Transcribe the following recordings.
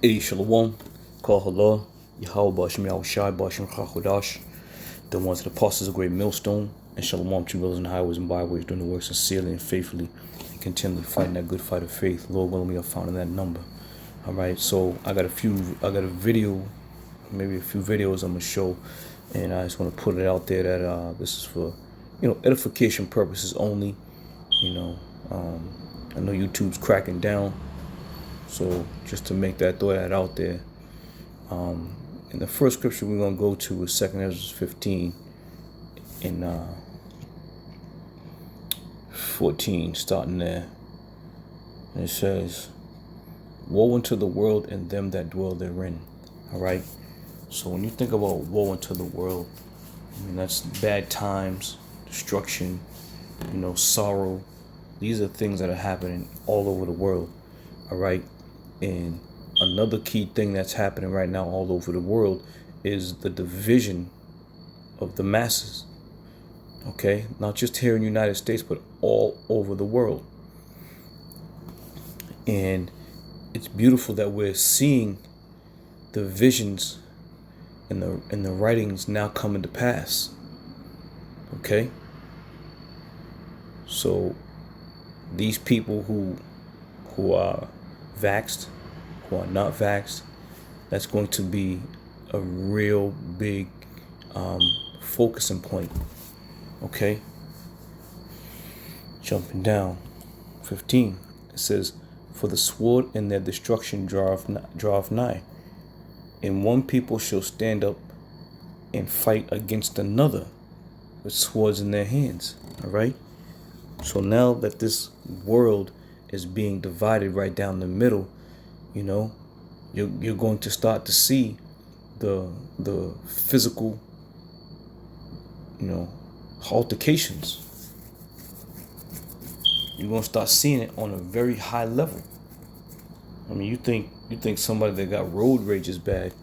Hey, Shalom, Kal Hala, Yahweh Bashim Yahushai Bashim Chachodash, the ones that apostles of great millstone, and Shalom to brothers in highways and byways doing the work sincerely and faithfully, and continually fighting that good fight of faith. Lord willing, we are found in that number. All right, so I got a video, maybe a few videos I'm gonna show, and I just want to put it out there that this is for, edification purposes only. I know YouTube's cracking down. So just to make that, throw that out there. And the first scripture we're going to go to is 2 Ezra 15 and 14, starting there. And it says, woe unto the world and them that dwell therein. All right. So when you think about woe unto the world, I mean, that's bad times, destruction, sorrow. These are things that are happening all over the world. All right. And another key thing that's happening right now all over the world is the division of the masses. Okay, not just here in the United States, but all over the world. And it's beautiful that we're seeing the visions and the writings now coming to pass. Okay, so these people who are vaxxed, who are not vaxxed, that's going to be a real big focusing point. Okay, jumping down 15, it says, for the sword and their destruction draweth nigh, and one people shall stand up and fight against another with swords in their hands. All right, so now that this world is being divided right down the middle, you're going to start to see the physical, altercations. You're going to start seeing it on a very high level. I mean, you think somebody that got road rage is bad.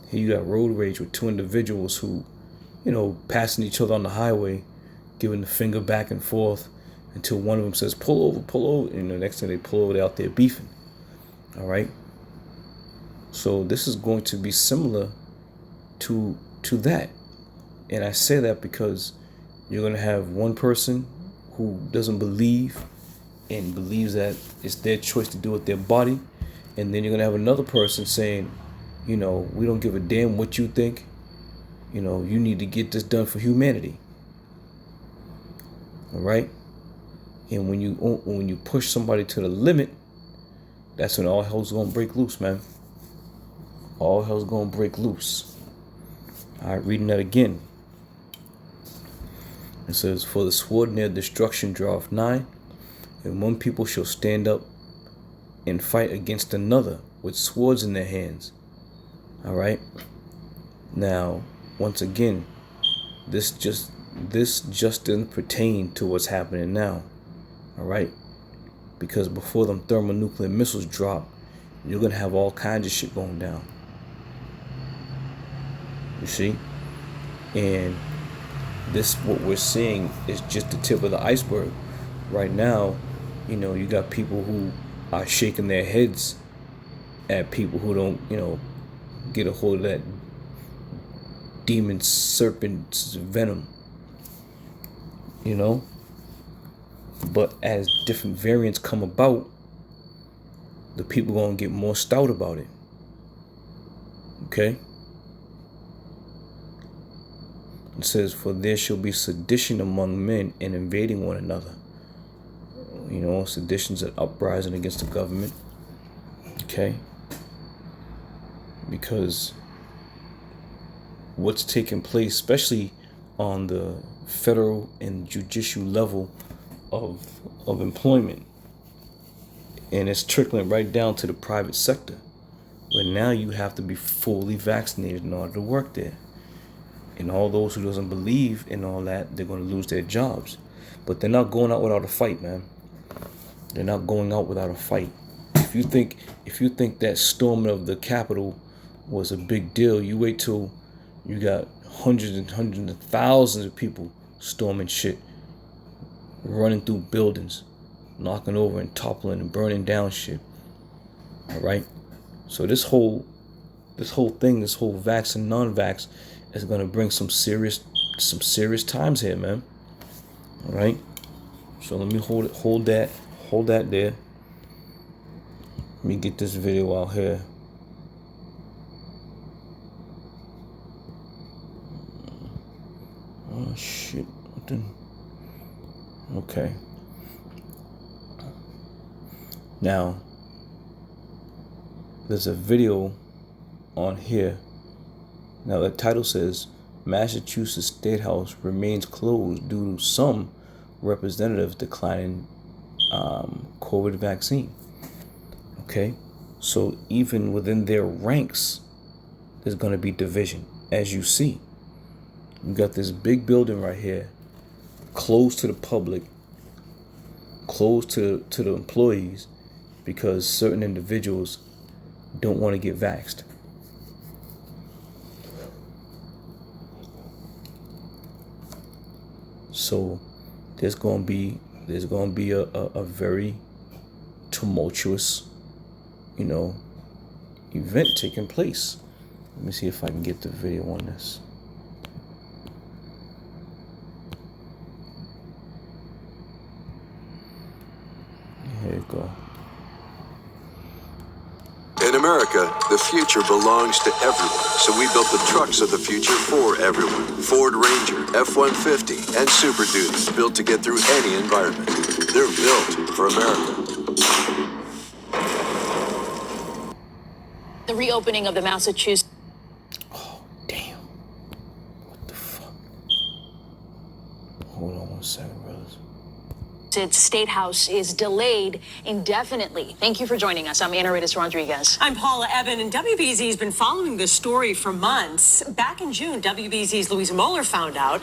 Here you got road rage with two individuals who, passing each other on the highway, giving the finger back and forth until one of them says, pull over. And the next thing they pull over, they're out there beefing. All right. So this is going to be similar to that. And I say that because you're going to have one person who doesn't believe and believes that it's their choice to do with their body. And then you're going to have another person saying, we don't give a damn what you think. You need to get this done for humanity. All right. And when you push somebody to the limit, that's when all hell's gonna break loose, man. All hell's gonna break loose. All right, reading that again. It says, for the sword and their destruction draweth nigh, and one people shall stand up and fight against another with swords in their hands. All right. Now, once again, this just doesn't pertain to what's happening now. All right, because before them thermonuclear missiles drop, you're gonna have all kinds of shit going down. You see, and this, what we're seeing, is just the tip of the iceberg. Right now, you got people who are shaking their heads at people who don't, get a hold of that demon serpent's venom. But as different variants come about, the people gonna get more stout about it. Okay? It says, for there shall be sedition among men and invading one another. Seditions and uprising against the government. Okay? Because what's taking place, especially on the federal and judicial level of employment, and it's trickling right down to the private sector, where now you have to be fully vaccinated in order to work there. And all those who doesn't believe in all that, they're going to lose their jobs. But they're not going out without a fight, man. They're not going out without a fight. If you think that storming of the Capitol was a big deal, you wait till you got hundreds of thousands of people storming shit, running through buildings, knocking over and toppling and burning down shit. All right. So this whole thing, this whole vax and non-vax, is gonna bring some serious times here, man. All right. So let me hold that there. Let me get this video out here. Oh shit. Okay. Now, there's a video on here. Now the title says Massachusetts State House remains closed due to some representatives declining COVID vaccine. Okay, so even within their ranks, there's going to be division. As you see, you got this big building right here, closed to the public, closed to the employees, because certain individuals don't want to get vaxxed. So there's going to be a very tumultuous, event taking place. Let me see if I can get the video on this. Here you go. In America, the future belongs to everyone, so we built the trucks of the future for everyone. Ford Ranger, F-150, and Super Duty, built to get through any environment. They're built for America. The reopening of the Massachusetts. Oh, damn. What the fuck? Hold on 1 second, brothers. State House is delayed indefinitely. Thank you for joining us. I'm Ana Ritas Rodriguez. I'm Paula Eben, and WBZ has been following this story for months. Back in June, WBZ's Louise Mueller found out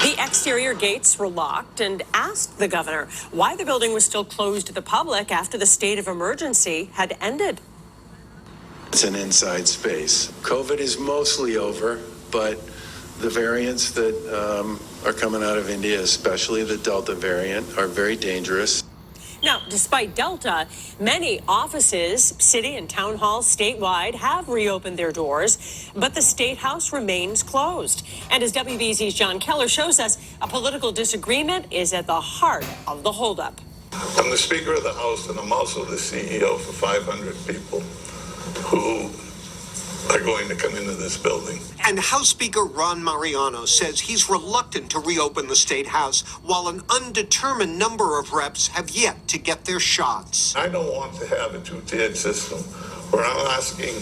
the exterior gates were locked and asked the governor why the building was still closed to the public after the state of emergency had ended. It's an inside space. COVID is mostly over, but the variants that are coming out of India, especially the Delta variant, are very dangerous. Now, despite Delta, many offices, city and town halls statewide have reopened their doors, but the State House remains closed. And as WBZ's John Keller shows us, a political disagreement is at the heart of the holdup. I'm the Speaker of the House, and I'm also the CEO for 500 people who are going to come into this building. And House Speaker Ron Mariano says he's reluctant to reopen the State House, while an undetermined number of reps have yet to get their shots. I don't want to have a two-tiered system where I'm asking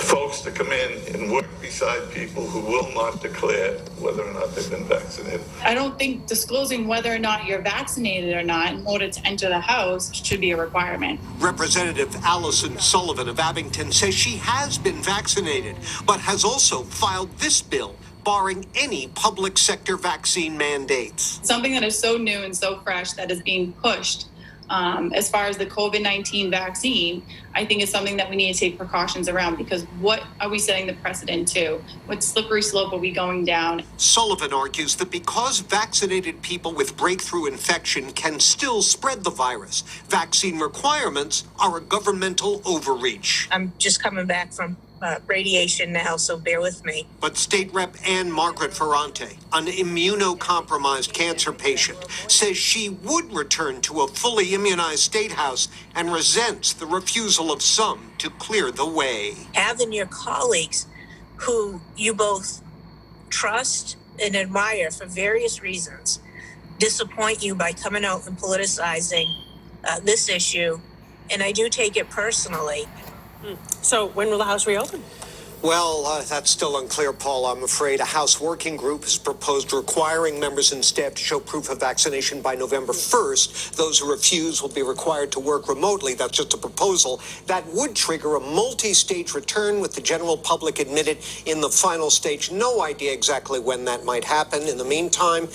folks to come in and work beside people who will not declare whether or not they've been vaccinated. I don't think disclosing whether or not you're vaccinated or not in order to enter the House should be a requirement. Representative Allison Sullivan of Abington says she has been vaccinated, but has also filed this bill barring any public sector vaccine mandates. Something that is so new and so fresh that is being pushed as far as the COVID-19 vaccine, I think is something that we need to take precautions around, because what are we setting the precedent to? What slippery slope are we going down? Sullivan argues that because vaccinated people with breakthrough infection can still spread the virus, vaccine requirements are a governmental overreach. I'm just coming back from radiation now, so bear with me. But State Rep Ann Margaret Ferrante, an immunocompromised cancer patient, says she would return to a fully immunized State House and resents the refusal of some to clear the way. Having your colleagues who you both trust and admire for various reasons disappoint you by coming out and politicizing this issue, and I do take it personally. So when will the House reopen? Well, that's still unclear, Paul. I'm afraid a House working group has proposed requiring members and staff to show proof of vaccination by November 1st. Those who refuse will be required to work remotely. That's just a proposal. That would trigger a multi-stage return, with the general public admitted in the final stage. No idea exactly when that might happen. In the meantime,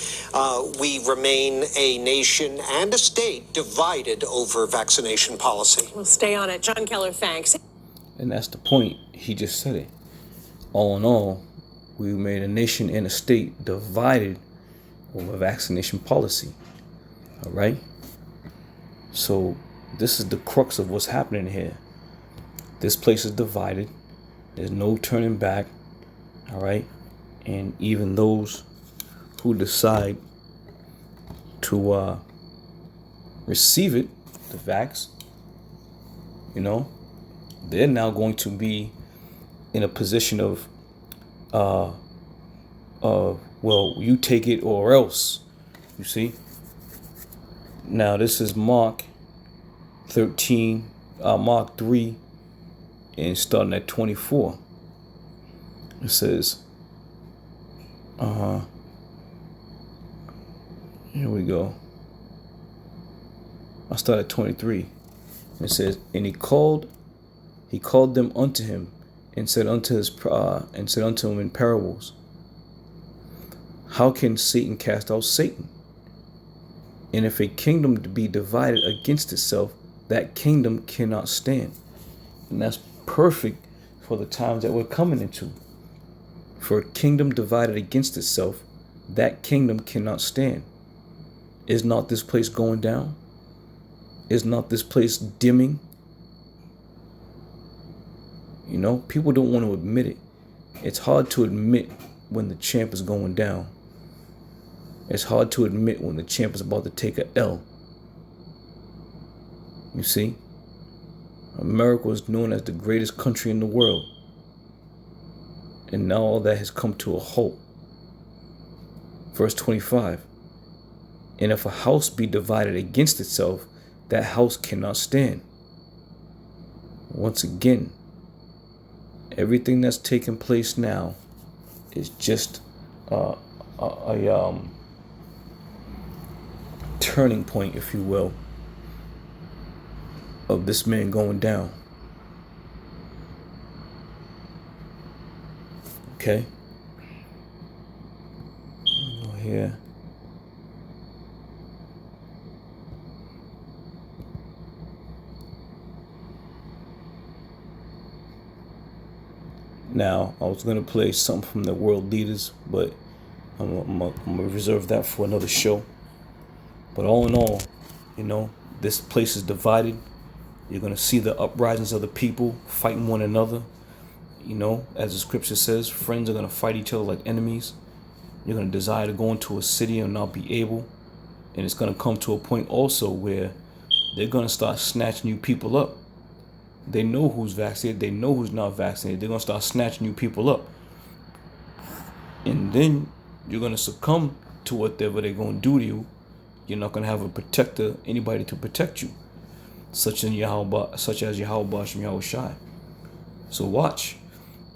we remain a nation and a state divided over vaccination policy. We'll stay on it. John Keller, thanks. And that's the point. He just said it. All in all, we made a nation and a state divided over vaccination policy. All right? So this is the crux of what's happening here. This place is divided. There's no turning back. All right. And even those who decide to receive it, the vax, they're now going to be in a position of, well, you take it or else. You see? Now, this is Mark 13, Mark 3, and starting at 24. It says, here we go. I'll start at 23. It says, and he called them unto him, and said unto him in parables, how can Satan cast out Satan? And if a kingdom be divided against itself, that kingdom cannot stand. And that's perfect for the times that we're coming into. For a kingdom divided against itself, that kingdom cannot stand. Is not this place going down? Is not this place dimming? People don't want to admit it. It's hard to admit when the champ is going down. It's hard to admit when the champ is about to take a L. You see? America was known as the greatest country in the world. And now all that has come to a halt. Verse 25. And if a house be divided against itself, that house cannot stand. Once again, everything that's taking place now is just a turning point, if you will, of this man going down. Okay. Go here. Now, I was going to play something from the world leaders, but I'm going to reserve that for another show. But all in all, this place is divided. You're going to see the uprisings of the people fighting one another. As the scripture says, friends are going to fight each other like enemies. You're going to desire to go into a city and not be able. And it's going to come to a point also where they're going to start snatching you people up. They know who's vaccinated. They know who's not vaccinated. They're going to start snatching you people up. And then you're going to succumb to whatever they're going to do to you. You're not going to have a protector, anybody to protect you, such as Yahweh Shem Yahweh Shai. So watch,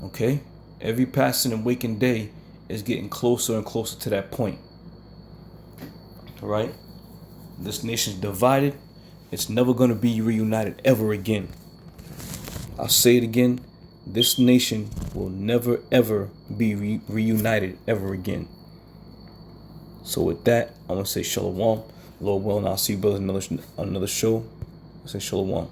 okay? Every passing and waking day is getting closer and closer to that point. All right? This nation's divided. It's never going to be reunited ever again. I'll say it again. This nation will never, ever be reunited ever again. So with that, I'm going to say shalom. Lord willing, I'll see you brothers in another show. I'll say shalom.